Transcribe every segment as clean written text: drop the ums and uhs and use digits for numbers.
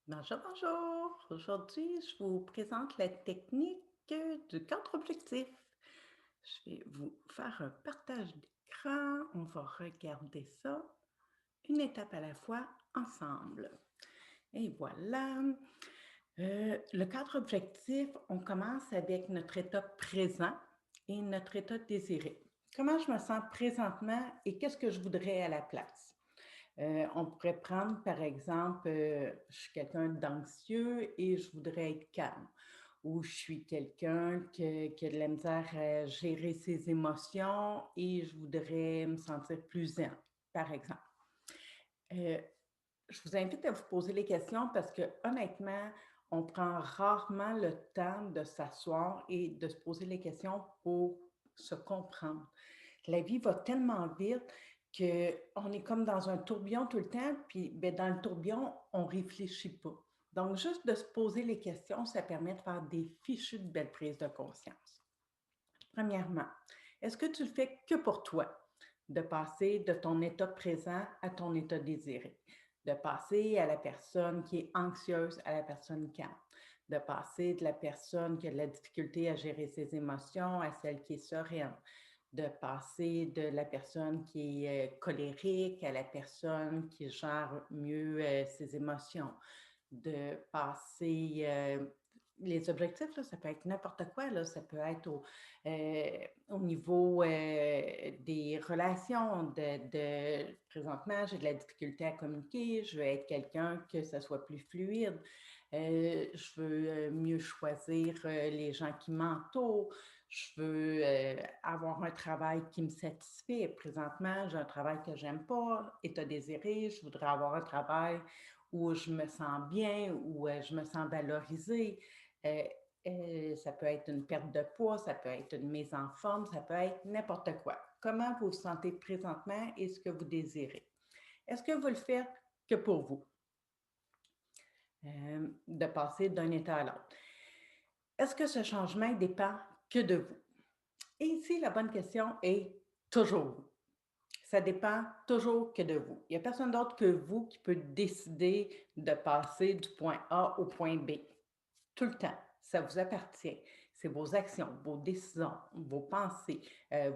Bonjour, bonjour. Aujourd'hui, je vous présente la technique du cadre objectif. Je vais vous faire un partage d'écran. On va regarder ça une étape à la fois ensemble. Et voilà. Le cadre objectif, on commence avec notre état présent et notre état désiré. Comment je me sens présentement et qu'est-ce que je voudrais à la place? On pourrait prendre, par exemple, je suis quelqu'un d'anxieux et je voudrais être calme. Ou je suis quelqu'un qui a de la misère à gérer ses émotions et je voudrais me sentir plus zen, par exemple. Euh, je vous invite à vous poser les questions parce que honnêtement, on prend rarement le temps de s'asseoir et de se poser les questions pour se comprendre. La vie va tellement vite qu'on est comme dans un tourbillon tout le temps, puis ben, dans le tourbillon, on ne réfléchit pas. Donc, juste de se poser les questions, ça permet de faire des fichues de belles prises de conscience. Premièrement, est-ce que tu le fais que pour toi? De passer de ton état présent à ton état désiré. De passer à la personne qui est anxieuse à la personne calme. De passer de la personne qui a de la difficulté à gérer ses émotions à celle qui est sereine. De passer de la personne qui est colérique à la personne qui gère mieux ses émotions. De passer les objectifs, là, ça peut être n'importe quoi, là, ça peut être au niveau des relations, présentement, j'ai de la difficulté à communiquer, je veux être quelqu'un que ça soit plus fluide, je veux mieux choisir les gens qui m'entourent, je veux avoir un travail qui me satisfait. Présentement, j'ai un travail que j'aime pas, état désiré, je voudrais avoir un travail où je me sens bien, où je me sens valorisée. Euh, Ça peut être une perte de poids, ça peut être une mise en forme, ça peut être n'importe quoi. Comment vous vous sentez présentement et ce que vous désirez? Est-ce que vous le faites que pour vous? De passer d'un état à l'autre. Est-ce que ce changement dépend que de vous? Et ici, la bonne question est toujours vous. Ça dépend toujours que de vous. Il n'y a personne d'autre que vous qui peut décider de passer du point A au point B. Tout le temps. Ça vous appartient. C'est vos actions, vos décisions, vos pensées,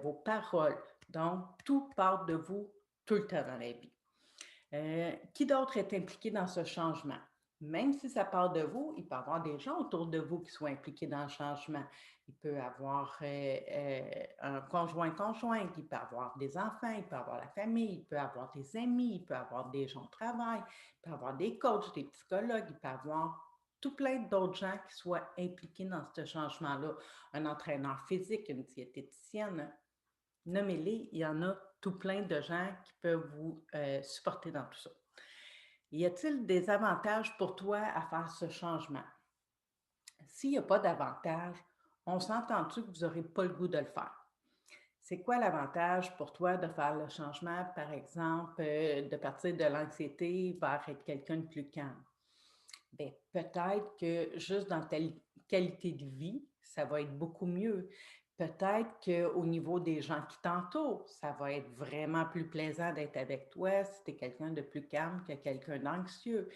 vos paroles. Donc, tout part de vous tout le temps dans la vie. Qui d'autre est impliqué dans ce changement? Même si ça part de vous, il peut y avoir des gens autour de vous qui soient impliqués dans le changement. Il peut y avoir un conjoint-conjointe, il peut y avoir des enfants, il peut y avoir la famille, il peut y avoir des amis, il peut y avoir des gens au travail, il peut y avoir des coachs, des psychologues, il peut y avoir tout plein d'autres gens qui soient impliqués dans ce changement-là. Un entraîneur physique, une diététicienne, nommez-les, il y en a tout plein de gens qui peuvent vous supporter dans tout ça. Y a-t-il des avantages pour toi à faire ce changement? S'il n'y a pas d'avantage, on s'entend-tu que vous n'aurez pas le goût de le faire? C'est quoi l'avantage pour toi de faire le changement, par exemple, de partir de l'anxiété vers être quelqu'un de plus calme? Bien, peut-être que juste dans ta qualité de vie, ça va être beaucoup mieux. Peut-être qu'au niveau des gens qui t'entourent, ça va être vraiment plus plaisant d'être avec toi si tu es quelqu'un de plus calme que quelqu'un d'anxieux.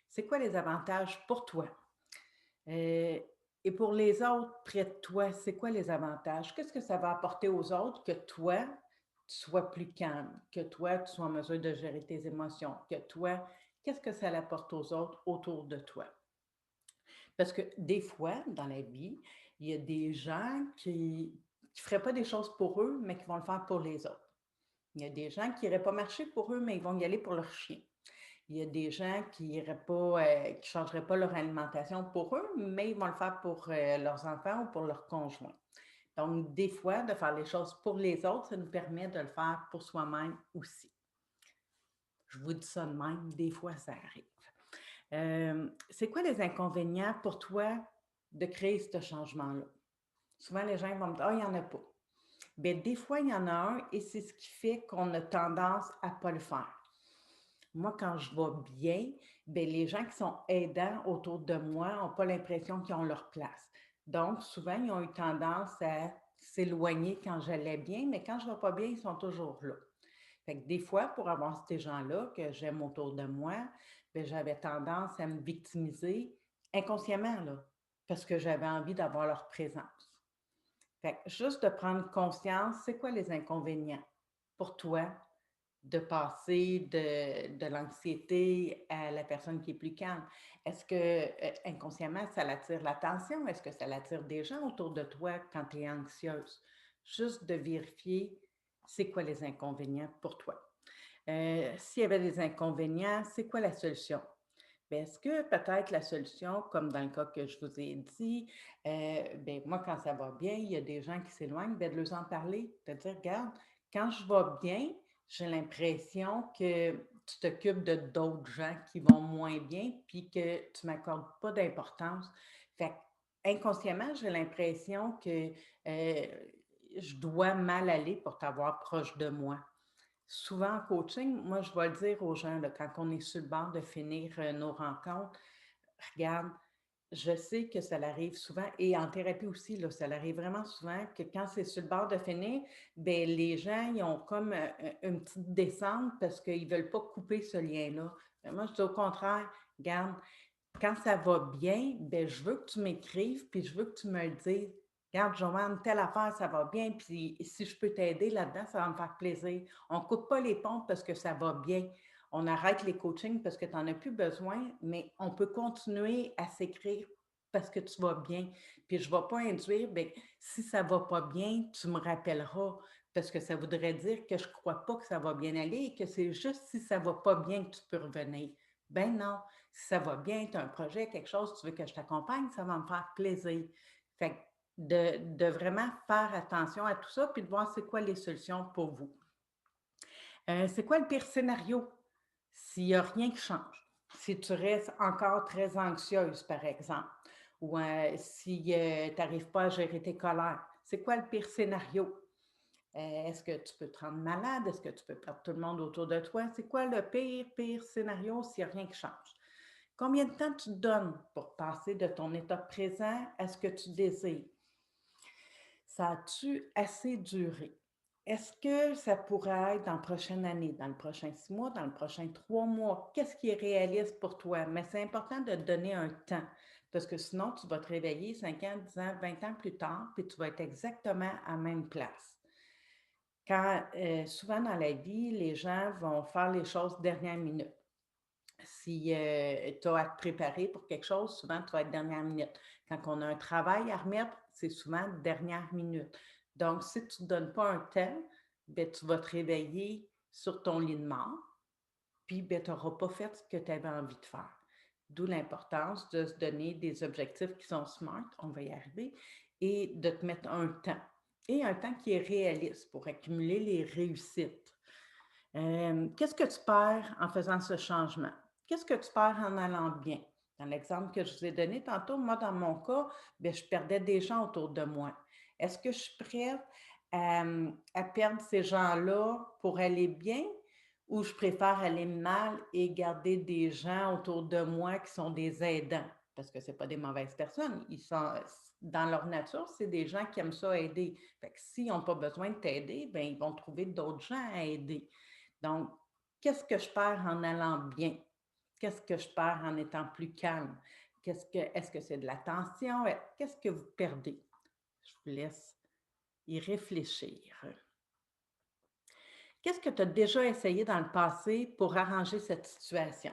C'est quoi les avantages pour toi? Euh, et pour les autres près de toi, c'est quoi les avantages? Qu'est-ce que ça va apporter aux autres que toi, tu sois plus calme, que toi, tu sois en mesure de gérer tes émotions, que toi, qu'est-ce que ça apporte aux autres autour de toi? Parce que des fois, dans la vie, il y a des gens qui ne feraient pas des choses pour eux, mais qui vont le faire pour les autres. Il y a des gens qui n'iraient pas marcher pour eux, mais ils vont y aller pour leur chien. Il y a des gens qui iraient pas, qui changeraient pas leur alimentation pour eux, mais ils vont le faire pour leurs enfants ou pour leur conjoint. Donc, des fois, de faire les choses pour les autres, ça nous permet de le faire pour soi-même aussi. Je vous dis ça de même, des fois, ça arrive. C'est quoi les inconvénients pour toi de créer ce changement-là? Souvent, les gens vont me dire: «Ah, il n'y en a pas». Bien, des fois, il y en a un et c'est ce qui fait qu'on a tendance à ne pas le faire. Moi, quand je vais bien, bien, les gens qui sont aidants autour de moi n'ont pas l'impression qu'ils ont leur place. Donc, souvent, ils ont eu tendance à s'éloigner quand j'allais bien, mais quand je ne vais pas bien, ils sont toujours là. Fait que des fois, pour avoir ces gens-là que j'aime autour de moi, ben, j'avais tendance à me victimiser inconsciemment, là, parce que j'avais envie d'avoir leur présence. Fait que juste de prendre conscience, c'est quoi les inconvénients pour toi de passer de l'anxiété à la personne qui est plus calme? Est-ce que, inconsciemment, ça l'attire l'attention? Est-ce que ça l'attire des gens autour de toi quand tu es anxieuse? Juste de vérifier, c'est quoi les inconvénients pour toi? S'il y avait des inconvénients, c'est quoi la solution? Ben, est-ce que peut-être la solution, comme dans le cas que je vous ai dit, ben, moi, quand ça va bien, il y a des gens qui s'éloignent, ben, de leur en parler, de dire: «Regarde, quand je vais bien, j'ai l'impression que tu t'occupes de d'autres gens qui vont moins bien, puis que tu m'accordes pas d'importance». Fait inconsciemment, j'ai l'impression que, je dois mal aller pour t'avoir proche de moi. Souvent en coaching, moi, je vais le dire aux gens, là, quand on est sur le bord de finir, nos rencontres: «Regarde, je sais que ça l'arrive souvent» et en thérapie aussi, là, ça l'arrive vraiment souvent que quand c'est sur le bord de finir, ben les gens, ils ont comme, une petite descente parce qu'ils ne veulent pas couper ce lien-là. Mais moi, je dis au contraire: «Regarde, quand ça va bien, ben je veux que tu m'écrives, puis je veux que tu me le dises. Regarde, Joanne, telle affaire, ça va bien, puis si je peux t'aider là-dedans, ça va me faire plaisir. On ne coupe pas les ponts parce que ça va bien. On arrête les coachings parce que tu n'en as plus besoin, mais on peut continuer à s'écrire parce que tu vas bien. Puis je ne vais pas induire, ben, si ça ne va pas bien, tu me rappelleras, parce que ça voudrait dire que je ne crois pas que ça va bien aller et que c'est juste si ça ne va pas bien que tu peux revenir. Ben non, si ça va bien, tu as un projet, quelque chose, tu veux que je t'accompagne, ça va me faire plaisir. Fait que de vraiment faire attention à tout ça, puis de voir c'est quoi les solutions pour vous. C'est quoi le pire scénario? S'il n'y a rien qui change, si tu restes encore très anxieuse, par exemple, ou si tu n'arrives pas à gérer tes colères, c'est quoi le pire scénario? Est-ce que tu peux te rendre malade? Est-ce que tu peux perdre tout le monde autour de toi? C'est quoi le pire, pire scénario s'il n'y a rien qui change? Combien de temps tu te donnes pour passer de ton état présent à ce que tu désires? Ça a-tu assez duré? Est-ce que ça pourrait être dans la prochaine année, dans le prochain 6 mois, dans le prochain 3 mois? Qu'est-ce qui est réaliste pour toi? Mais c'est important de te donner un temps parce que sinon, tu vas te réveiller 5 ans, 10 ans, 20 ans plus tard, puis tu vas être exactement à la même place. Quand, souvent dans la vie, les gens vont faire les choses dernière minute. Si, tu as à te préparer pour quelque chose, souvent tu vas être dernière minute. Quand on a un travail à remettre, c'est souvent dernière minute. Donc si tu ne te donnes pas un temps, ben, tu vas te réveiller sur ton lit de mort, puis ben, tu n'auras pas fait ce que tu avais envie de faire. D'où l'importance de se donner des objectifs qui sont smart, on va y arriver, et de te mettre un temps. Et un temps qui est réaliste pour accumuler les réussites. Qu'est-ce que tu perds en faisant ce changement? Qu'est-ce que tu perds en allant bien? Dans l'exemple que je vous ai donné tantôt, moi, dans mon cas, bien, je perdais des gens autour de moi. Est-ce que je suis prête à perdre ces gens-là pour aller bien ou je préfère aller mal et garder des gens autour de moi qui sont des aidants? Parce que ce pas des mauvaises personnes. Ils sont, dans leur nature, c'est des gens qui aiment ça aider. Fait que s'ils n'ont pas besoin de t'aider, ben, ils vont trouver d'autres gens à aider. Donc, qu'est-ce que je perds en allant bien? Qu'est-ce que je perds en étant plus calme? Est-ce que c'est de l'attention? Qu'est-ce que vous perdez? Je vous laisse y réfléchir. Qu'est-ce que tu as déjà essayé dans le passé pour arranger cette situation?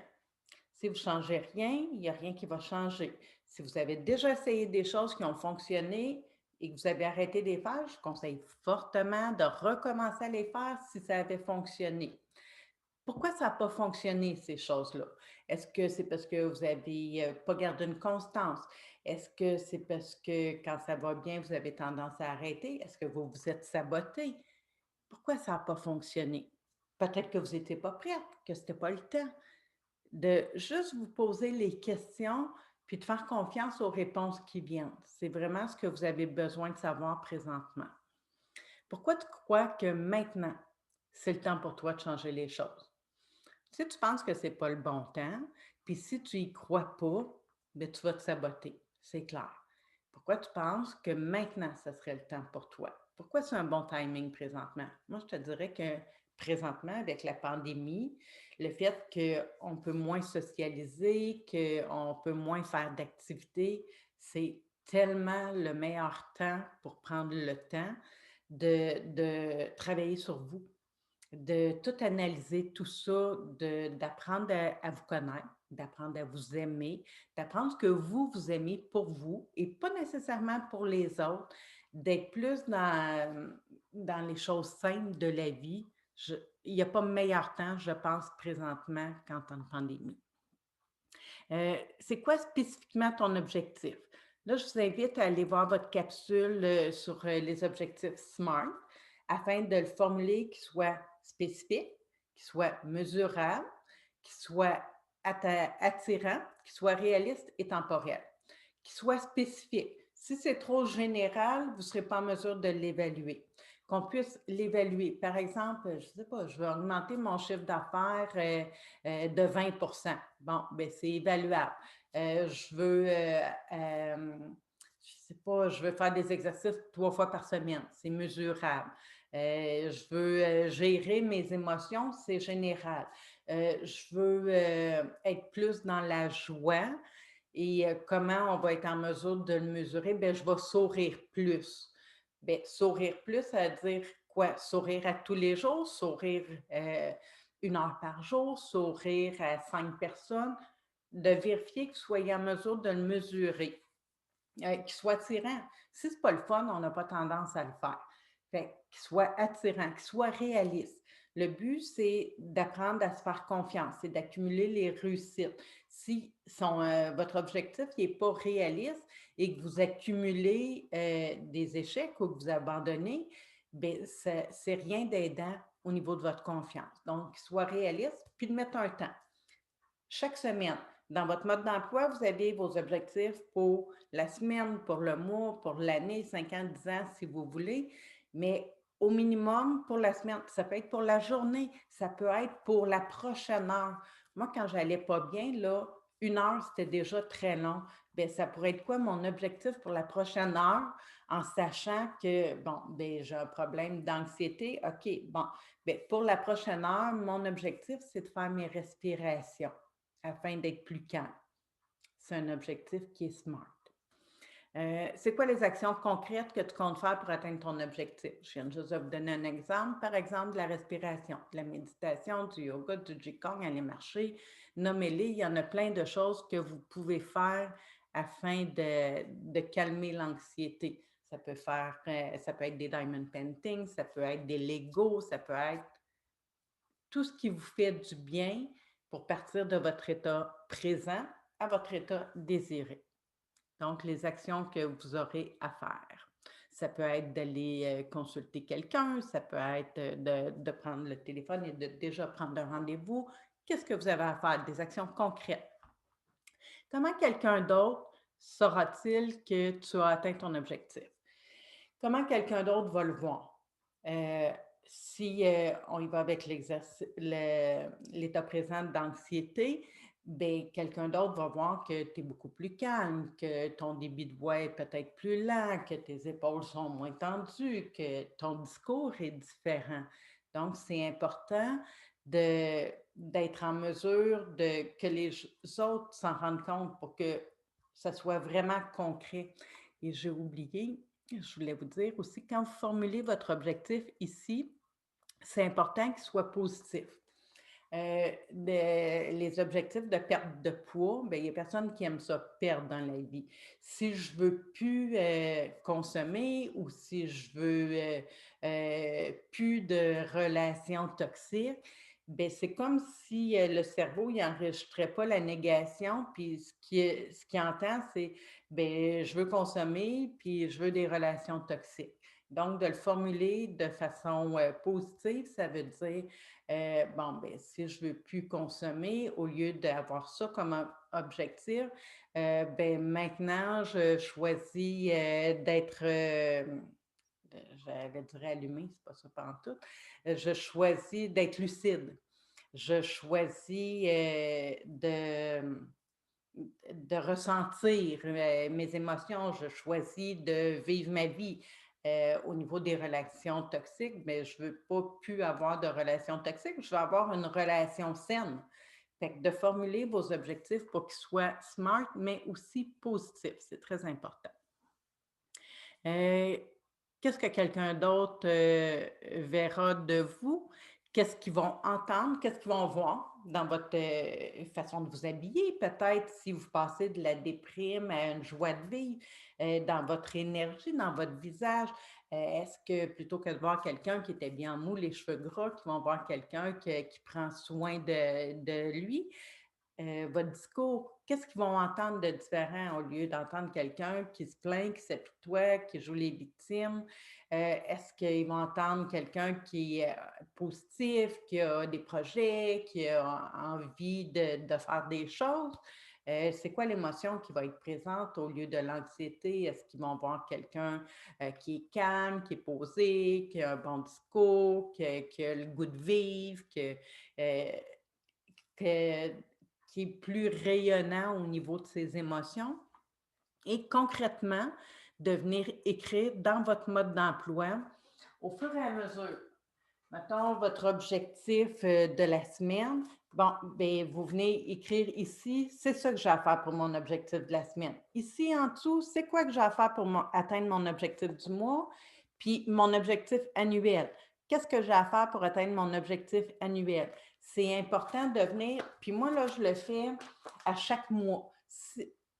Si vous ne changez rien, il n'y a rien qui va changer. Si vous avez déjà essayé des choses qui ont fonctionné et que vous avez arrêté de les faire, je conseille fortement de recommencer à les faire si ça avait fonctionné. Pourquoi ça n'a pas fonctionné, ces choses-là? Est-ce que c'est parce que vous avez, pas gardé une constance? Est-ce que c'est parce que quand ça va bien, vous avez tendance à arrêter? Est-ce que vous vous êtes saboté? Pourquoi ça n'a pas fonctionné? Peut-être que vous n'étiez pas prête, que ce n'était pas le temps. De juste vous poser les questions, puis de faire confiance aux réponses qui viennent. C'est vraiment ce que vous avez besoin de savoir présentement. Pourquoi tu crois que maintenant, c'est le temps pour toi de changer les choses? Si tu penses que c'est pas le bon temps, puis si tu y crois pas, ben tu vas te saboter, c'est clair. Pourquoi tu penses que maintenant, ce serait le temps pour toi? Pourquoi c'est un bon timing présentement? Moi, je te dirais que présentement, avec la pandémie, Le fait qu'on peut moins socialiser, qu'on peut moins faire d'activités, c'est tellement le meilleur temps pour prendre le temps de travailler sur vous, de tout analyser, tout ça, d'apprendre à vous connaître, d'apprendre à vous aimer, d'apprendre ce que vous aimez pour vous et pas nécessairement pour les autres, d'être plus dans les choses simples de la vie. Il n'y a pas meilleur temps, je pense, présentement qu'en temps de pandémie. C'est quoi spécifiquement ton objectif? Là, je vous invite à aller voir votre capsule sur les objectifs SMART afin de le formuler qui soit spécifique, qui soit mesurable, qui soit attirant, qui soit réaliste et temporel, qui soit spécifique. Si c'est trop général, vous ne serez pas en mesure de l'évaluer. Qu'on puisse l'évaluer. Par exemple, je ne sais pas, je veux augmenter mon chiffre d'affaires de 20. Bon, ben c'est évaluable. Je veux, je sais pas, je veux faire des exercices 3 fois par semaine, c'est mesurable. Je veux gérer mes émotions, c'est général. Je veux être plus dans la joie et comment on va être en mesure de le mesurer? Bien, je vais sourire plus. Bien, sourire plus, ça veut dire quoi? Sourire à tous les jours, sourire 1 heure par jour, sourire à 5 personnes, de vérifier que vous soyez en mesure de le mesurer, qu'il soit attirant. Si ce n'est pas le fun, on n'a pas tendance à le faire. Fait qu'il soit attirant, qu'il soit réaliste. Le but, c'est d'apprendre à se faire confiance, c'est d'accumuler les réussites. Si votre objectif n'est pas réaliste et que vous accumulez des échecs ou que vous abandonnez, bien, c'est rien d'aidant au niveau de votre confiance. Donc, qu'il soit réaliste, puis de mettre un temps. Chaque semaine, dans votre mode d'emploi, vous avez vos objectifs pour la semaine, pour le mois, pour l'année, 5 ans, 10 ans, si vous voulez, mais au minimum pour la semaine. Ça peut être pour la journée, ça peut être pour la prochaine heure. Moi, quand j'allais pas bien, là, 1 heure, c'était déjà très long. Bien, ça pourrait être quoi mon objectif pour la prochaine heure en sachant que, bon, bien, j'ai un problème d'anxiété. OK, bon, bien, pour la prochaine heure, mon objectif, c'est de faire mes respirations afin d'être plus calme. C'est un objectif qui est SMART. C'est quoi les actions concrètes que tu comptes faire pour atteindre ton objectif? Je viens juste de vous donner un exemple. Par exemple, de la respiration, de la méditation, du yoga, du Qigong, aller marcher. Nommez-les. Il y en a plein de choses que vous pouvez faire afin de calmer l'anxiété. Ça peut être des diamond paintings, ça peut être des Legos, ça peut être tout ce qui vous fait du bien pour partir de votre état présent à votre état désiré. Donc, les actions que vous aurez à faire. Ça peut être d'aller consulter quelqu'un, ça peut être de prendre le téléphone et de déjà prendre un rendez-vous. Qu'est-ce que vous avez à faire? Des actions concrètes. Comment quelqu'un d'autre saura-t-il que tu as atteint ton objectif? Comment quelqu'un d'autre va le voir? Euh, si on y va avec l'état présent d'anxiété, ben, quelqu'un d'autre va voir que tu es beaucoup plus calme, que ton débit de voix est peut-être plus lent, que tes épaules sont moins tendues, que ton discours est différent. Donc, c'est important d'être en mesure que les autres s'en rendent compte pour que ça soit vraiment concret. Et j'ai oublié, je voulais vous dire aussi, quand vous formulez votre objectif ici, c'est important qu'il soit positif. Les objectifs de perte de poids, bien, il n'y a personne qui aime ça perdre dans la vie. Si je veux plus consommer ou si je veux plus de relations toxiques, bien, c'est comme si le cerveau n'enregistrait pas la négation, puis ce qui entend, c'est bien, je veux consommer, puis je veux des relations toxiques. Donc, de le formuler de façon positive, ça veut dire bon, ben, si je ne veux plus consommer, au lieu d'avoir ça comme objectif, ben, maintenant, je choisis d'être, j'allais dire allumé, c'est pas ça pantoute, je choisis d'être lucide. Je choisis de ressentir mes émotions. Je choisis de vivre ma vie. au niveau des relations toxiques, mais je ne veux pas plus avoir de relations toxiques, je veux avoir une relation saine. Fait que de formuler vos objectifs pour qu'ils soient smart, mais aussi positifs, c'est très important. Heu, Qu'est-ce que quelqu'un d'autre, verra de vous? Qu'est-ce qu'ils vont entendre? Qu'est-ce qu'ils vont voir dans votre, façon de vous habiller? Peut-être si vous passez de la déprime à une joie de vivre, dans votre énergie, dans votre visage. Est-ce que plutôt que de voir quelqu'un qui était bien mou, les cheveux gras, qu'ils vont voir quelqu'un qui prend soin de lui? Votre discours, qu'est-ce qu'ils vont entendre de différent au lieu d'entendre quelqu'un qui se plaint, qui s'apitoie, qui joue les victimes? Est-ce qu'ils vont entendre quelqu'un qui est positif, qui a des projets, qui a envie de faire des choses? C'est quoi l'émotion qui va être présente au lieu de l'anxiété? Est-ce qu'ils vont voir quelqu'un qui est calme, qui est posé, qui a un bon discours, qui a le goût de vivre, euh, que qui est plus rayonnant au niveau de ses émotions et concrètement, de venir écrire dans votre mode d'emploi au fur et à mesure. Mettons votre objectif, de la semaine. Bon, bien, vous venez écrire ici: «C'est ça que j'ai à faire pour mon objectif de la semaine». Ici, en dessous: «C'est quoi que j'ai à faire pour atteindre mon objectif du mois?» Puis mon objectif annuel. Qu'est-ce que j'ai à faire pour atteindre mon objectif annuel? C'est important de venir puis moi, là, je le fais à chaque mois.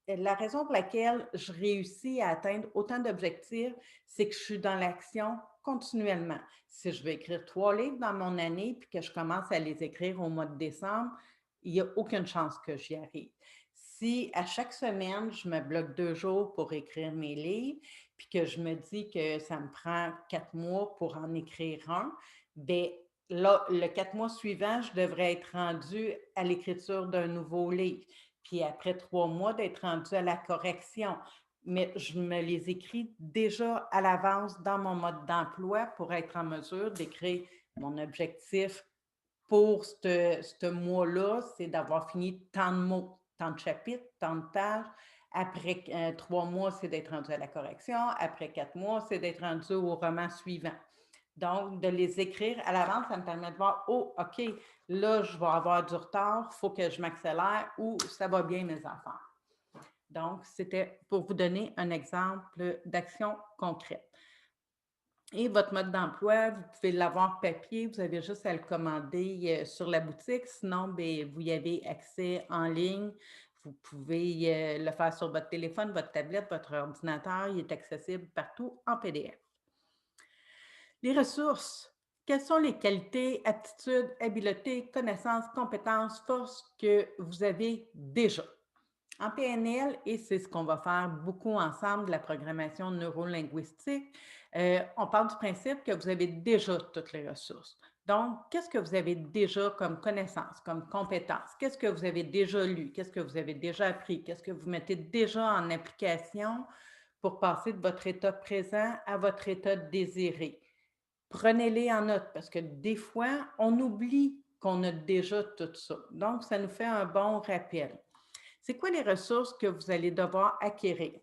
La raison pour laquelle je réussis à atteindre autant d'objectifs, c'est que je suis dans l'action continuellement. Si je veux écrire 3 livres dans mon année, puis que je commence à les écrire au mois de décembre, il y a aucune chance que j'y arrive. Si à chaque semaine, je me bloque 2 jours pour écrire mes livres, puis que je me dis que ça me prend 4 mois pour en écrire un, bien là, le 4 mois suivant, je devrais être rendue à l'écriture d'un nouveau livre. Puis après 3 mois, d'être rendue à la correction. Mais je me les écris déjà à l'avance dans mon mode d'emploi pour être en mesure d'écrire mon objectif pour ce mois-là, c'est d'avoir fini tant de mots, tant de chapitres, tant de pages. Après 3 mois, c'est d'être rendu à la correction. Après 4 mois, c'est d'être rendu au roman suivant. Donc, de les écrire à l'avance, ça me permet de voir, oh, OK, là, je vais avoir du retard, il faut que je m'accélère ou ça va bien mes affaires. Donc, c'était pour vous donner un exemple d'action concrète. Et votre mode d'emploi, vous pouvez l'avoir papier, vous avez juste à le commander sur la boutique. Sinon, bien, vous y avez accès en ligne. Vous pouvez le faire sur votre téléphone, votre tablette, votre ordinateur. Il est accessible partout en PDF. Les ressources. Quelles sont les qualités, aptitudes, habiletés, connaissances, compétences, forces que vous avez déjà? En PNL, et c'est ce qu'on va faire beaucoup ensemble, la programmation neurolinguistique, on parle du principe que vous avez déjà toutes les ressources. Donc, qu'est-ce que vous avez déjà comme connaissances, comme compétences? Qu'est-ce que vous avez déjà lu? Qu'est-ce que vous avez déjà appris? Qu'est-ce que vous mettez déjà en application pour passer de votre état présent à votre état désiré? Prenez-les en note parce que des fois, on oublie qu'on a déjà tout ça. Donc, ça nous fait un bon rappel. C'est quoi les ressources que vous allez devoir acquérir?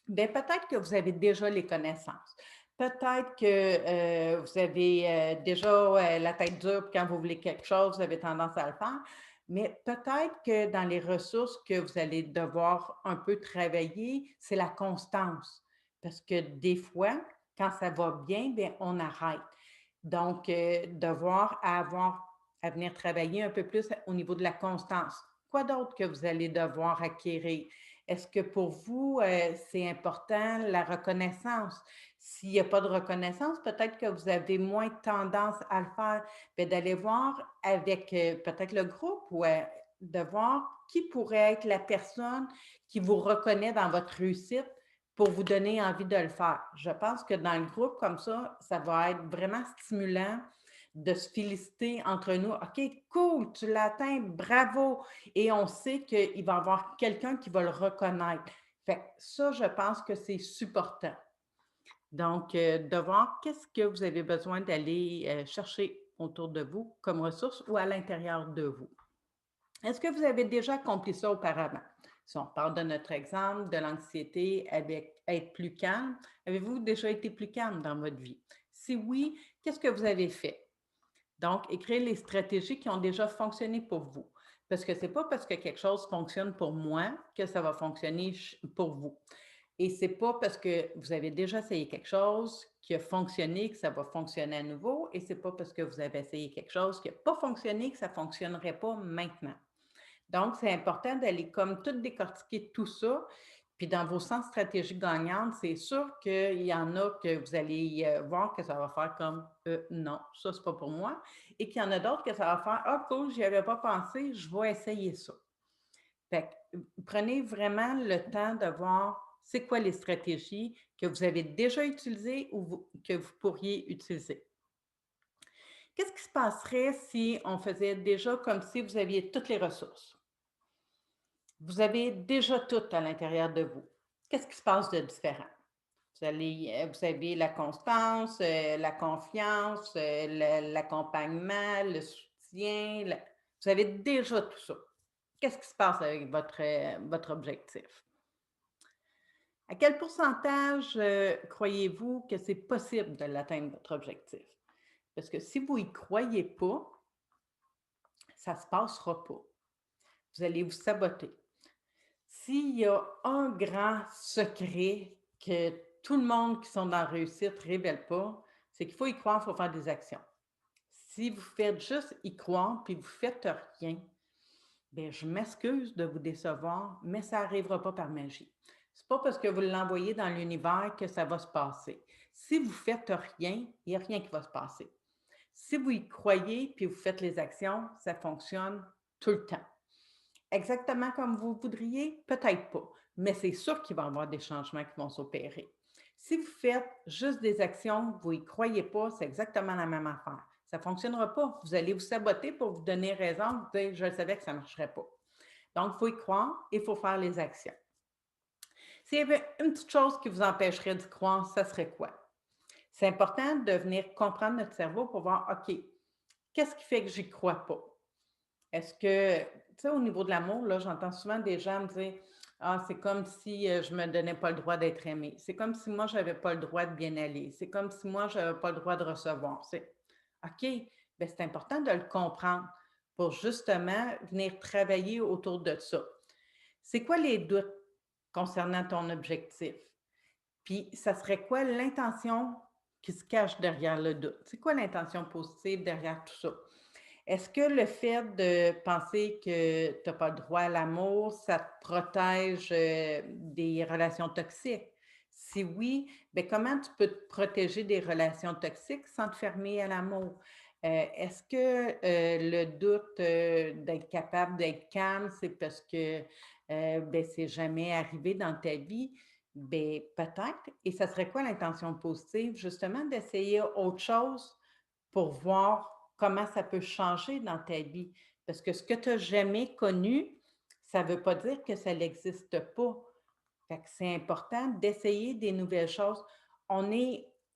Bien, peut-être que vous avez déjà les connaissances. Peut-être que vous avez déjà la tête dure, puis quand vous voulez quelque chose, vous avez tendance à le faire. Mais peut-être que dans les ressources que vous allez devoir un peu travailler, c'est la constance. Parce que des fois, quand ça va bien, bien, on arrête. Donc, devoir à venir travailler un peu plus au niveau de la constance. Quoi d'autre que vous allez devoir acquérir? Est-ce que pour vous, c'est important la reconnaissance? S'il n'y a pas de reconnaissance, peut-être que vous avez moins tendance à le faire. Bien, d'aller voir avec, peut-être le groupe ou, de voir qui pourrait être la personne qui vous reconnaît dans votre réussite pour vous donner envie de le faire. Je pense que dans le groupe comme ça va être vraiment stimulant de se féliciter entre nous. OK, cool, tu l'as atteint, bravo! Et on sait qu'il va y avoir quelqu'un qui va le reconnaître. Fait que ça, je pense que c'est supportant. Donc, de voir qu'est-ce que vous avez besoin d'aller chercher autour de vous comme ressources ou à l'intérieur de vous. Est-ce que vous avez déjà accompli ça auparavant? Si on parle de notre exemple, de l'anxiété avec être plus calme, avez-vous déjà été plus calme dans votre vie? Si oui, qu'est-ce que vous avez fait? Donc, écrire les stratégies qui ont déjà fonctionné pour vous. Parce que c'est pas parce que quelque chose fonctionne pour moi que ça va fonctionner pour vous. Et c'est pas parce que vous avez déjà essayé quelque chose qui a fonctionné que ça va fonctionner à nouveau. Et c'est pas parce que vous avez essayé quelque chose qui n'a pas fonctionné que ça fonctionnerait pas maintenant. Donc, c'est important d'aller comme tout décortiquer tout ça. Puis dans vos 100 stratégies gagnantes, c'est sûr qu'il y en a que vous allez voir que ça va faire comme non, ça, c'est pas pour moi. Et qu'il y en a d'autres que ça va faire ah, cool, j'y avais pas pensé, je vais essayer ça. Fait que, prenez vraiment le temps de voir c'est quoi les stratégies que vous avez déjà utilisées ou que vous pourriez utiliser. Qu'est-ce qui se passerait si on faisait déjà comme si vous aviez toutes les ressources? Vous avez déjà tout à l'intérieur de vous. Qu'est-ce qui se passe de différent? Vous avez la constance, la confiance, l'accompagnement, le soutien. Vous avez déjà tout ça. Qu'est-ce qui se passe avec votre objectif? À quel pourcentage croyez-vous que c'est possible de l'atteindre, votre objectif? Parce que si vous n'y croyez pas, ça ne se passera pas. Vous allez vous saboter. S'il y a un grand secret que tout le monde qui sont dans la réussite ne révèle pas, c'est qu'il faut y croire, il faut faire des actions. Si vous faites juste y croire puis vous ne faites rien, bien, je m'excuse de vous décevoir, mais ça n'arrivera pas par magie. C'est pas parce que vous l'envoyez dans l'univers que ça va se passer. Si vous ne faites rien, il n'y a rien qui va se passer. Si vous y croyez puis vous faites les actions, ça fonctionne tout le temps. Exactement comme vous voudriez? Peut-être pas, mais c'est sûr qu'il va y avoir des changements qui vont s'opérer. Si vous faites juste des actions, vous n'y croyez pas, c'est exactement la même affaire. Ça ne fonctionnera pas. Vous allez vous saboter pour vous donner raison, vous dire je savais que ça ne marcherait pas. Donc, il faut y croire et il faut faire les actions. S'il y avait une petite chose qui vous empêcherait d'y croire, ça serait quoi? C'est important de venir comprendre notre cerveau pour voir, OK, qu'est-ce qui fait que j'y crois pas? Est-ce que, tu sais, au niveau de l'amour, là, j'entends souvent des gens me dire: «Ah, c'est comme si, je me donnais pas le droit d'être aimé. C'est comme si moi, j'avais pas le droit de bien aller. C'est comme si moi, j'avais pas le droit de recevoir». C'est OK, bien, c'est important de le comprendre pour justement venir travailler autour de ça. C'est quoi les doutes concernant ton objectif? Puis ça serait quoi l'intention qui se cache derrière le doute? C'est quoi l'intention positive derrière tout ça? Est-ce que le fait de penser que tu as pas le droit à l'amour, ça te protège, des relations toxiques? Si oui, bien, comment tu peux te protéger des relations toxiques sans te fermer à l'amour? Est-ce que, le doute, d'être capable d'être calme, c'est parce que, beh, c'est jamais arrivé dans ta vie? Beh, peut-être. Et ça serait quoi l'intention positive? Justement, d'essayer autre chose pour voir comment ça peut changer dans ta vie. Parce que ce que tu as jamais connu, ça veut pas dire que ça n'existe pas. Fait que c'est important d'essayer des nouvelles choses.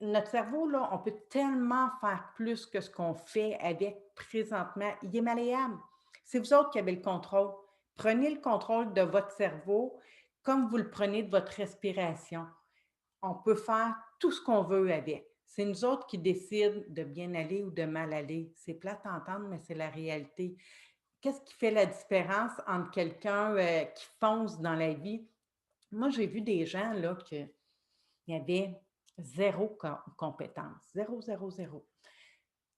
Notre cerveau, là, on peut tellement faire plus que ce qu'on fait avec présentement. Il est malléable. C'est vous autres qui avez le contrôle. Prenez le contrôle de votre cerveau comme vous le prenez de votre respiration. On peut faire tout ce qu'on veut avec. C'est nous autres qui décident de bien aller ou de mal aller. C'est plate à entendre, mais c'est la réalité. Qu'est-ce qui fait la différence entre quelqu'un, qui fonce dans la vie? Moi, j'ai vu des gens là qu'il y avait zéro compétence, zéro, zéro, zéro.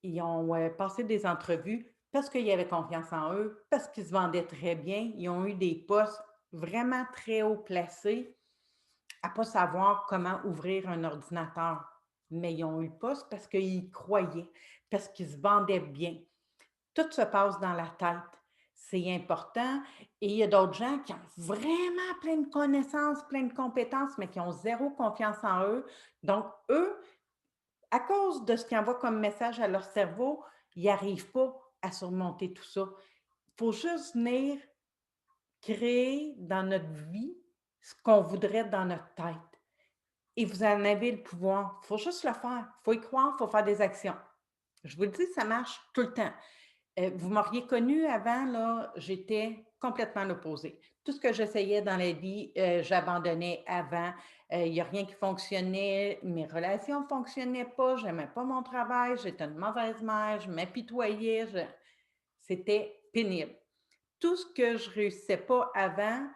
Ils ont, passé des entrevues parce qu'ils avaient confiance en eux, parce qu'ils se vendaient très bien. Ils ont eu des postes vraiment très haut placés à pas savoir comment ouvrir un ordinateur. Mais ils ont eu le poste parce qu'ils y croyaient, parce qu'ils se vendaient bien. Tout se passe dans la tête. C'est important. Et il y a d'autres gens qui ont vraiment plein de connaissances, plein de compétences, mais qui ont zéro confiance en eux. Donc, eux, à cause de ce qu'ils envoient comme message à leur cerveau, ils n'arrivent pas à surmonter tout ça. Il faut juste venir créer dans notre vie ce qu'on voudrait dans notre tête. Et vous en avez le pouvoir. Il faut juste le faire. Il faut y croire, il faut faire des actions. Je vous le dis, ça marche tout le temps. Vous m'auriez connue avant, là, j'étais complètement l'opposé. Tout ce que j'essayais dans la vie, j'abandonnais avant. Il y a rien qui fonctionnait, mes relations fonctionnaient pas, j'aimais pas mon travail, j'étais une mauvaise mère, je m'apitoyais, c'était pénible. Tout ce que je réussissais pas avant,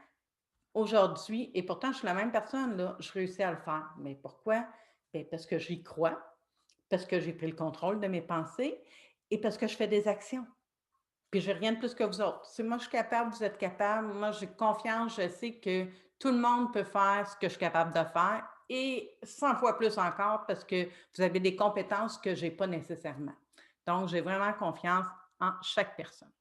aujourd'hui et pourtant je suis la même personne là, je réussis à le faire. Mais pourquoi? Beh, parce que j'y crois, parce que j'ai pris le contrôle de mes pensées et parce que je fais des actions. Puis j'ai rien de plus que vous autres. Si moi je suis capable, vous êtes capable. Moi, j'ai confiance, je sais que tout le monde peut faire ce que je suis capable de faire et 100 fois plus encore parce que vous avez des compétences que j'ai pas nécessairement. Donc, j'ai vraiment confiance en chaque personne.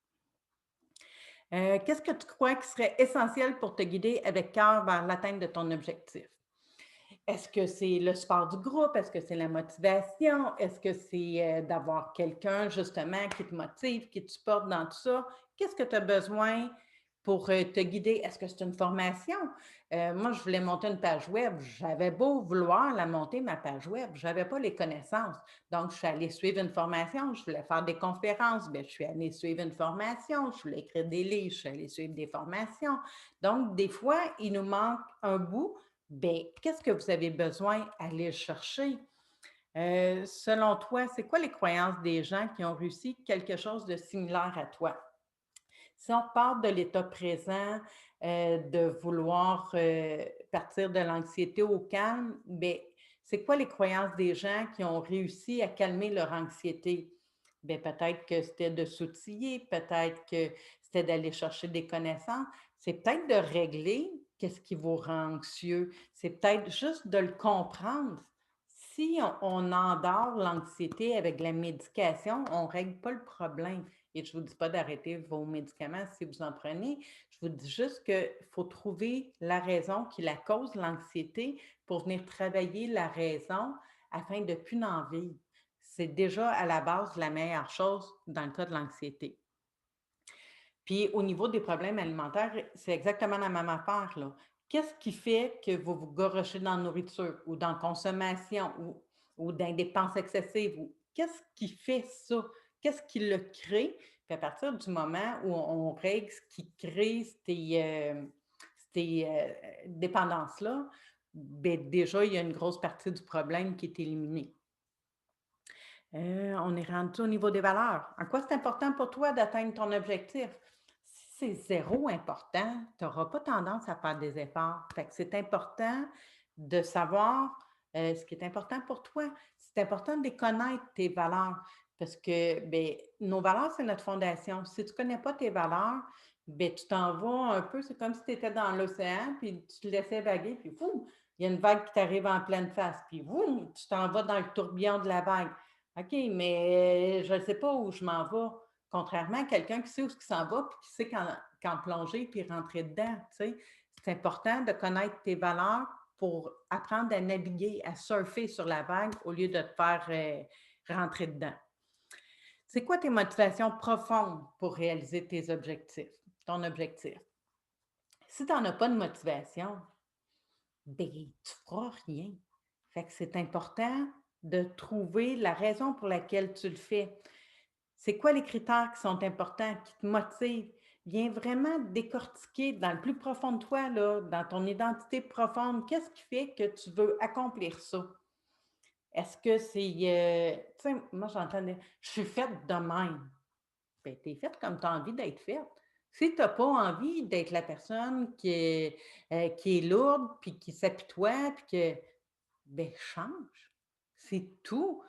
Qu'est-ce que tu crois qui serait essentiel pour te guider avec cœur vers l'atteinte de ton objectif? Est-ce que c'est le sport du groupe? Est-ce que c'est la motivation? Est-ce que c'est, d'avoir quelqu'un justement qui te motive, qui te supporte dans tout ça? Qu'est-ce que tu as besoin pour, te guider? Est-ce que c'est une formation? Moi, je voulais monter une page web. J'avais beau vouloir la monter, ma page web, j'avais pas les connaissances. Donc, je suis allée suivre une formation. Je voulais faire des conférences, bien, je suis allée suivre une formation. Je voulais écrire des livres, je suis allée suivre des formations. Donc, des fois, il nous manque un bout. Bien, qu'est-ce que vous avez besoin? Aller le chercher. Selon toi, c'est quoi les croyances des gens qui ont réussi quelque chose de similaire à toi? Si on part de l'état présent, de vouloir, partir de l'anxiété au calme, bien, c'est quoi les croyances des gens qui ont réussi à calmer leur anxiété? Bien, peut-être que c'était de s'outiller, peut-être que c'était d'aller chercher des connaissances. C'est peut-être de régler qu'est-ce qui vous rend anxieux. C'est peut-être juste de le comprendre. Si on endort l'anxiété avec la médication, on ne règle pas le problème. Et je ne vous dis pas d'arrêter vos médicaments si vous en prenez. Je vous dis juste qu'il faut trouver la raison qui la cause, l'anxiété, pour venir travailler la raison afin de ne plus en vivre. C'est déjà à la base la meilleure chose dans le cas de l'anxiété. Puis au niveau des problèmes alimentaires, c'est exactement la même affaire, là. Qu'est-ce qui fait que vous vous garochez dans la nourriture ou dans la consommation ou dans les dépenses excessives? Ou qu'est-ce qui fait ça? Qu'est-ce qui le crée? Puis à partir du moment où on règle ce qui crée ces dépendances-là, ben déjà, il y a une grosse partie du problème qui est éliminée. On est rendu au niveau des valeurs. En quoi c'est important pour toi d'atteindre ton objectif? Si c'est zéro important, tu n'auras pas tendance à faire des efforts. Fait que c'est important de savoir, ce qui est important pour toi. C'est important de les connaître, tes valeurs, parce que, beh, nos valeurs, c'est notre fondation. Si tu ne connais pas tes valeurs, beh, tu t'en vas un peu, c'est comme si tu étais dans l'océan, puis tu te laissais vaguer, puis boum, il y a une vague qui t'arrive en pleine face, puis boum, tu t'en vas dans le tourbillon de la vague. OK, mais je ne sais pas où je m'en vais. Contrairement à quelqu'un qui sait où ce qu'il s'en va, puis qui sait quand plonger puis rentrer dedans, tu sais. C'est important de connaître tes valeurs pour apprendre à naviguer, à surfer sur la vague au lieu de te faire, rentrer dedans. C'est quoi tes motivations profondes pour réaliser tes objectifs, ton objectif? Si tu en as pas de motivation, ben, tu feras rien. Fait que c'est important de trouver la raison pour laquelle tu le fais. C'est quoi les critères qui sont importants, qui te motivent? Viens vraiment décortiquer dans le plus profond de toi, là, dans ton identité profonde, qu'est-ce qui fait que tu veux accomplir ça? Est-ce que c'est, tu sais, moi j'entends dire: «Je suis faite de même». Ben, tu es faite comme tu as envie d'être faite. Si tu as pas envie d'être la personne qui est lourde, puis qui s'apitoie, puis que ben change, c'est tout.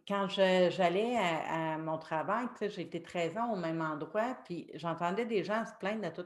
Quand j'allais à mon travail, tu sais, j'ai été 13 ans au même endroit, puis j'entendais des gens se plaindre de tout.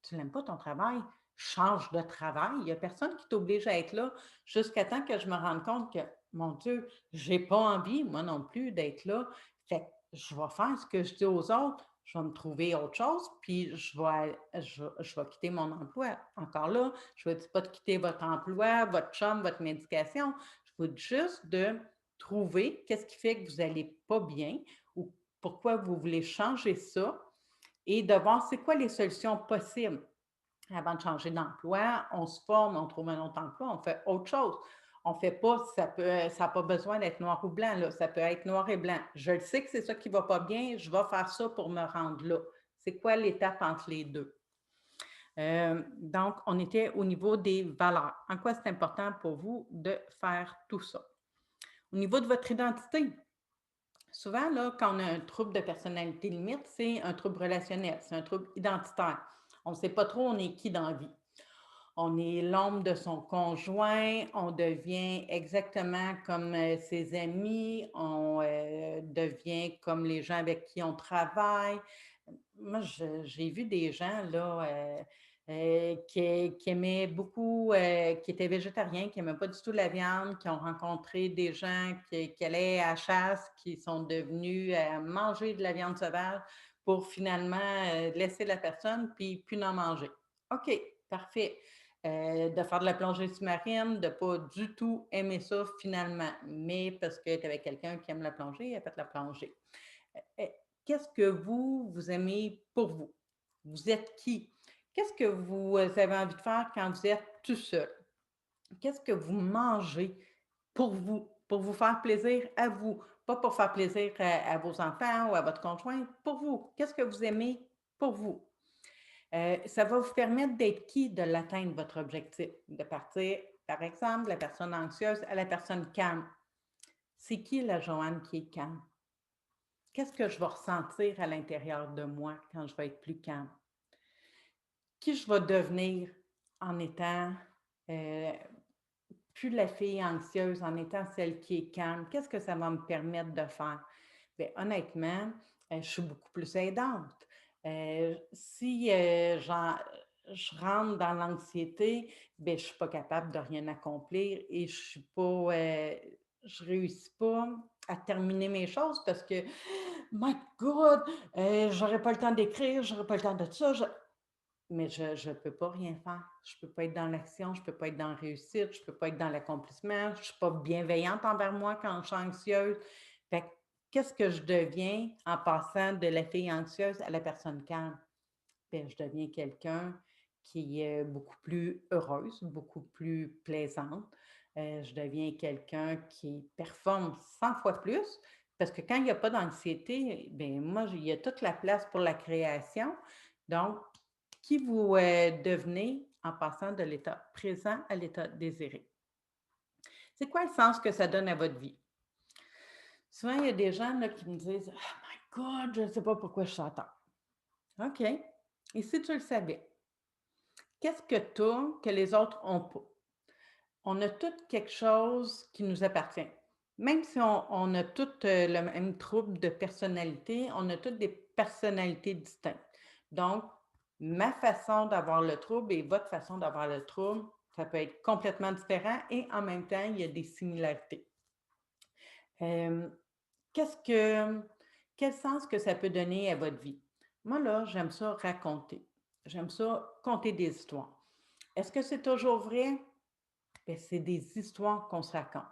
Tu n'aimes pas ton travail? Change de travail. Il y a personne qui t'oblige à être là jusqu'à temps que je me rende compte que, mon Dieu, j'ai pas envie, moi non plus, d'être là. Fait que je vais faire ce que je dis aux autres, je vais me trouver autre chose, puis je vais quitter mon emploi. Encore là, je ne vous dis pas de quitter votre emploi, votre chum, votre médication. Je vous dis juste de trouver qu'est-ce qui fait que vous n'allez pas bien ou pourquoi vous voulez changer ça et de voir c'est quoi les solutions possibles. Avant de changer d'emploi, on se forme, on trouve un autre emploi, on fait autre chose. On fait pas, ça a pas besoin d'être noir ou blanc, là, ça peut être noir et blanc. Je le sais que c'est ça qui va pas bien, je vais faire ça pour me rendre là. C'est quoi l'étape entre les deux? Donc, on était au niveau des valeurs. En quoi c'est important pour vous de faire tout ça? Au niveau de votre identité, souvent, là, quand on a un trouble de personnalité limite, c'est un trouble relationnel, c'est un trouble identitaire. On ne sait pas trop on est qui dans la vie. On est l'ombre de son conjoint, on devient exactement comme ses amis, on devient comme les gens avec qui on travaille. Moi, j'ai vu des gens là, qui aimaient beaucoup, qui étaient végétariens, qui n'aimaient pas du tout la viande, qui ont rencontré des gens qui allaient à la chasse, qui sont devenus à manger de la viande sauvage pour finalement laisser la personne puis plus n'en manger. OK, parfait. De faire de la plongée sous-marine, de ne pas du tout aimer ça finalement, mais parce que tu avais quelqu'un qui aime la plongée, elle a fait la plongée. Euh, Qu'est-ce que vous aimez pour vous? Vous êtes qui? Qu'est-ce que vous avez envie de faire quand vous êtes tout seul? Qu'est-ce que vous mangez pour vous faire plaisir à vous, pas pour faire plaisir à vos enfants ou à votre conjoint, pour vous. Qu'est-ce que vous aimez pour vous? Ça va vous permettre d'être qui de l'atteindre votre objectif, de partir, par exemple, de la personne anxieuse à la personne calme. C'est qui la Joanne qui est calme? Qu'est-ce que je vais ressentir à l'intérieur de moi quand je vais être plus calme? Qui je vais devenir en étant euh, plus la fille anxieuse, en étant celle qui est calme? Qu'est-ce que ça va me permettre de faire? Bien, honnêtement, je suis beaucoup plus aidante. Si je rentre dans l'anxiété, bien, je ne suis pas capable de rien accomplir et je suis pas, je réussis pas à terminer mes choses parce que, my God, j'aurais pas le temps d'écrire, j'aurais pas le temps de ça. Mais je peux pas rien faire. Je peux pas être dans l'action, je peux pas être dans la réussite, je peux pas être dans l'accomplissement, je suis pas bienveillante envers moi quand je suis anxieuse. Fait que qu'est-ce que je deviens en passant de la fille anxieuse à la personne calme? Bien, je deviens quelqu'un qui est beaucoup plus heureuse, beaucoup plus plaisante. Je deviens quelqu'un qui performe 100 fois plus parce que quand il y a pas d'anxiété, bien moi, il y a toute la place pour la création. Donc, qui vous devenez en passant de l'état présent à l'état désiré. C'est quoi le sens que ça donne à votre vie? Souvent, il y a des gens là, qui me disent: «Oh my God, je ne sais pas pourquoi je suis en temps.» OK. Et si tu le savais, qu'est-ce que tu as que les autres n'ont pas? On a tout quelque chose qui nous appartient. Même si on a tous le même trouble de personnalité, on a toutes des personnalités distinctes. Donc, ma façon d'avoir le trouble et votre façon d'avoir le trouble, ça peut être complètement différent et en même temps, il y a des similarités. Hem, qu'est-ce que quel sens que ça peut donner à votre vie? Moi, là, j'aime ça raconter. J'aime ça conter des histoires. Est-ce que c'est toujours vrai? Beh, c'est des histoires qu'on se raconte.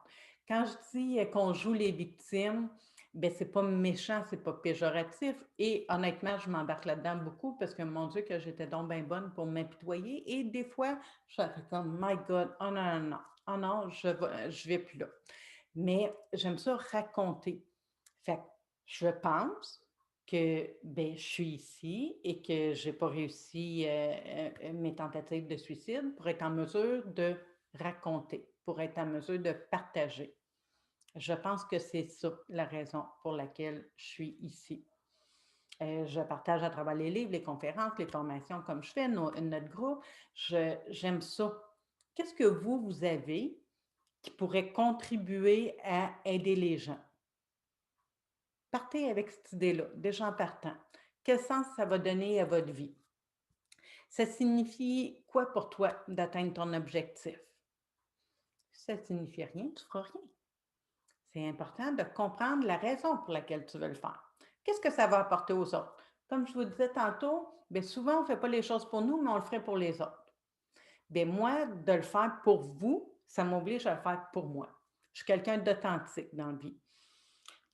Quand je dis, qu'on joue les victimes, ben c'est pas méchant, c'est pas péjoratif et honnêtement, je m'embarque là-dedans beaucoup parce que mon Dieu que j'étais donc bien bonne pour m'apitoyer et des fois, je fais comme: «My God, oh non, non, non, oh non, je vais plus là.» Mais j'aime ça raconter. Fait que je pense que, ben, je suis ici et que j'ai pas réussi, mes tentatives de suicide pour être en mesure de raconter, pour être en mesure de partager. Je pense que c'est ça la raison pour laquelle je suis ici. Je partage à travers les livres, les conférences, les formations comme je fais, notre groupe. J'aime ça. Qu'est-ce que vous avez qui pourrait contribuer à aider les gens? Partez avec cette idée-là, déjà en partant. Quel sens ça va donner à votre vie? Ça signifie quoi pour toi d'atteindre ton objectif? Si ça ne signifie rien, tu ne feras rien. C'est important de comprendre la raison pour laquelle tu veux le faire. Qu'est-ce que ça va apporter aux autres? Comme je vous disais tantôt, bien souvent, on ne fait pas les choses pour nous, mais on le ferait pour les autres. Bien, moi, de le faire pour vous, ça m'oblige à le faire pour moi. Je suis quelqu'un d'authentique dans la vie.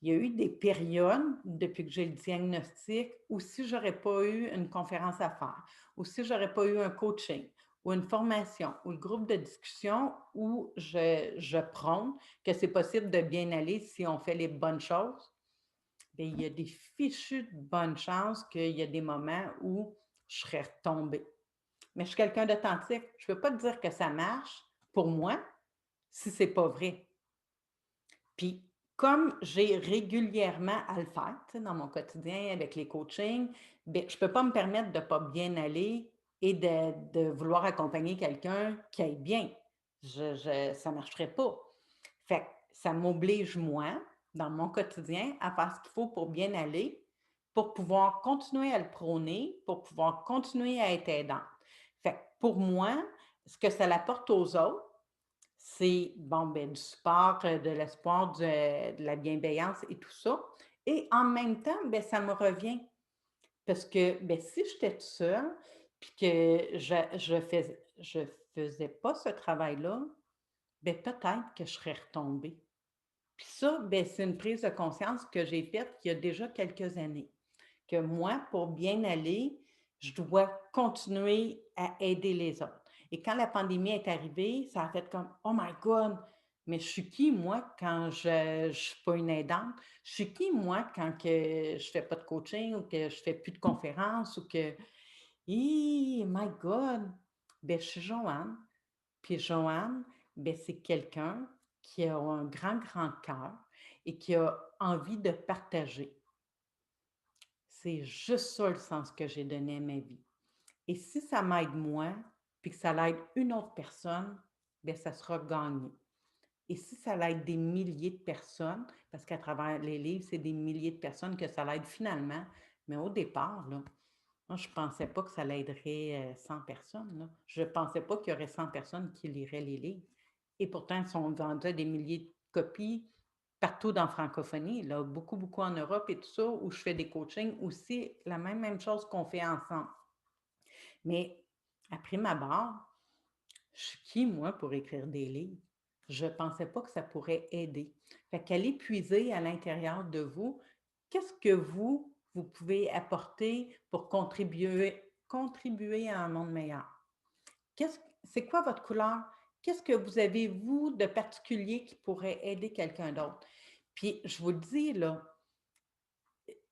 Il y a eu des périodes, depuis que j'ai le diagnostic, où si je n'aurais pas eu une conférence à faire, ou si je n'aurais pas eu un coaching, ou une formation, ou le groupe de discussion où je prône que c'est possible de bien aller si on fait les bonnes choses, bien, il y a des fichues de bonnes chances qu'il y a des moments où je serais retombée. Mais je suis quelqu'un d'authentique. Je ne peux pas te dire que ça marche pour moi si c'est pas vrai. Puis, comme j'ai régulièrement à le faire, tu sais, dans mon quotidien avec les coachings, beh, je peux pas me permettre de pas bien aller et de vouloir accompagner quelqu'un qui aille bien. Ça marcherait pas. Fait que ça m'oblige, moi, dans mon quotidien, à faire ce qu'il faut pour bien aller, pour pouvoir continuer à le prôner, pour pouvoir continuer à être aidante. Fait que pour moi, ce que ça apporte aux autres, c'est, bon, ben, du support, de l'espoir, de la bienveillance et tout ça et en même temps, ben, ça me revient parce que, ben, si j'étais toute seule puis que je faisais pas ce travail-là, ben, peut-être que je serais retombée. Puis ça, ben, c'est une prise de conscience que j'ai faite il y a déjà quelques années, que moi, pour bien aller, je dois continuer à aider les autres. Et quand la pandémie est arrivée, ça a fait comme: «Oh my God, mais je suis qui moi quand je suis pas une aidante? Je suis qui moi quand que je fais pas de coaching ou que je fais plus de conférences ou que my God!» Ben, je suis Joanne, puis Joanne, ben, c'est quelqu'un qui a un grand, grand cœur et qui a envie de partager. C'est juste ça le sens que j'ai donné à ma vie. Et si ça m'aide moi, puis que ça l'aide une autre personne, bien, ça sera gagné. Et si ça l'aide des milliers de personnes, parce qu'à travers les livres, c'est des milliers de personnes que ça l'aide finalement, mais au départ, là, moi, je ne pensais pas que ça l'aiderait 100 personnes, là. Je ne pensais pas qu'il y aurait 100 personnes qui liraient les livres. Et pourtant, ils sont vendus à des milliers de copies partout dans la francophonie, là, beaucoup, beaucoup en Europe et tout ça, où je fais des coachings aussi, la même chose qu'on fait ensemble. Mais après ma barre, je suis qui, moi, pour écrire des livres? Je ne pensais pas que ça pourrait aider. Fait qu'aller puiser à l'intérieur de vous, qu'est-ce que vous pouvez apporter pour contribuer à un monde meilleur? C'est quoi votre couleur? Qu'est-ce que vous avez, vous, de particulier qui pourrait aider quelqu'un d'autre? Puis, je vous le dis, là,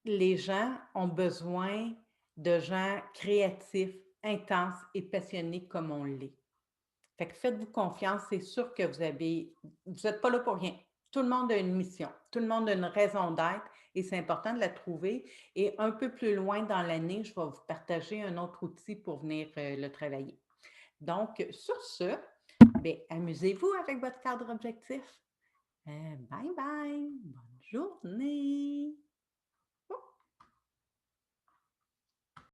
les gens ont besoin de gens créatifs, intenses et passionnés comme on l'est. Fait que faites-vous confiance, c'est sûr que vous êtes pas là pour rien. Tout le monde a une mission, tout le monde a une raison d'être et c'est important de la trouver et un peu plus loin dans l'année, je vais vous partager un autre outil pour venir, le travailler. Donc sur ce, beh, amusez-vous avec votre cadre objectif. Bye bye, bonne journée.